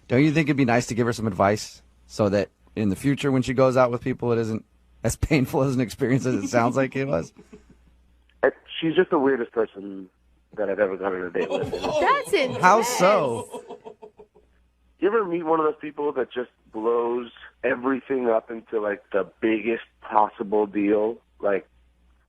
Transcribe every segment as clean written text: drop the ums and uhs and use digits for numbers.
Don't you think it'd be nice to give her some advice so that in the future when she goes out with people, it isn't as painful as an experience as it sounds like it was? She's just the weirdest person that I've ever gone on a date with. That's intense. How so? You ever meet one of those people that just blows everything up into, like, the biggest possible deal? Like,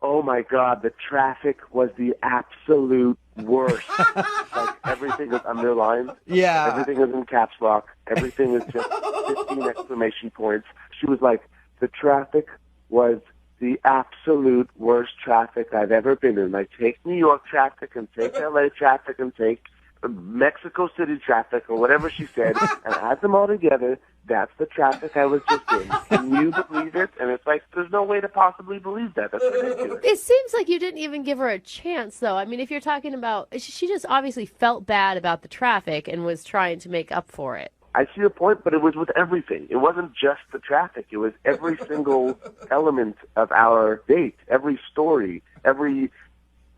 oh, my God, the traffic was the absolute worst. Like, everything is underlined. Yeah. Everything is in caps lock. Everything is just 15 exclamation points. She was like, the traffic was the absolute worst traffic I've ever been in. Like, take New York traffic and take LA traffic and take Mexico City traffic or whatever she said and add them all together. That's the traffic I was just in. Can you believe it? And it's like, there's no way to possibly believe that. That's ridiculous. It seems like you didn't even give her a chance, though. I mean, if you're talking about, she just obviously felt bad about the traffic and was trying to make up for it. I see your point, but it was with everything. It wasn't just the traffic. It was every single element of our date, every story, every,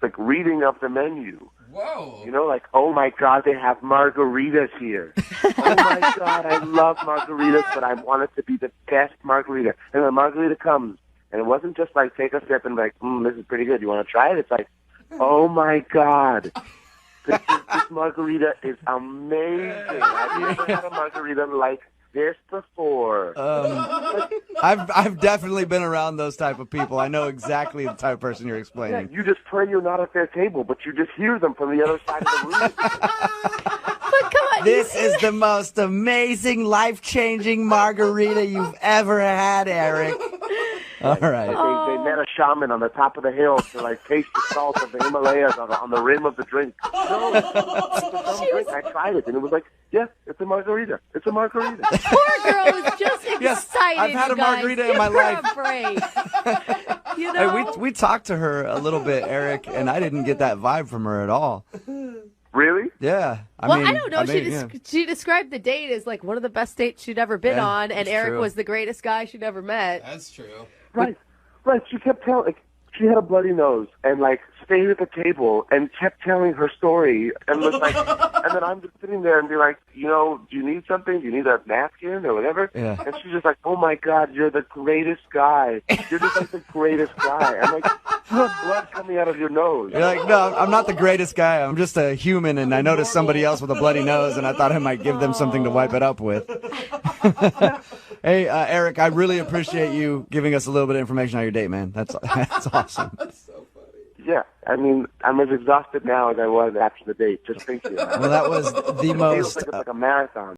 like, reading of the menu. Whoa. You know, like, oh, my God, they have margaritas here. Oh, my God, I love margaritas, but I want it to be the best margarita. And the margarita comes, and it wasn't just like, take a sip and like, this is pretty good. You want to try it? It's like, oh, my God. This margarita is amazing. I've never had a margarita like this before. I've definitely been around those type of people. I know exactly the type of person you're explaining. Yeah, you just pray you're not at their table, but you just hear them from the other side of the room. But come on. This is the most amazing, life-changing margarita you've ever had, Eric. All right. They met a shaman on the top of the hill to, like, taste the salt of the Himalayas on the rim of the drink. No, it's a drink. I tried it, and it was like, yeah, it's a margarita. It's a margarita. The poor girl is just excited. Yes, I've had a margarita in my life. Give her a break. You know? Hey, we talked to her a little bit, Eric, and I didn't get that vibe from her at all. Really? Yeah. I don't know. She described the date as like one of the best dates she'd ever been on, and Eric was the greatest guy she'd ever met. That's true. Right. She kept telling, like, she had a bloody nose and, like, stayed at the table and kept telling her story and was like, and then I'm just sitting there and be like, you know, do you need something? Do you need a napkin or whatever? Yeah. And she's just like, oh my God, you're the greatest guy. You're just like the greatest guy. I'm like, you have blood coming out of your nose. You're like, no, I'm not the greatest guy. I'm just a human, and I noticed somebody else with a bloody nose, and I thought I might give them something to wipe it up with. Hey, Eric, I really appreciate you giving us a little bit of information on your date, man. That's awesome. That's so funny. Yeah, I mean, I'm as exhausted now as I was after the date, just thinking about it. Well, that was the most... It feels like it's like a marathon.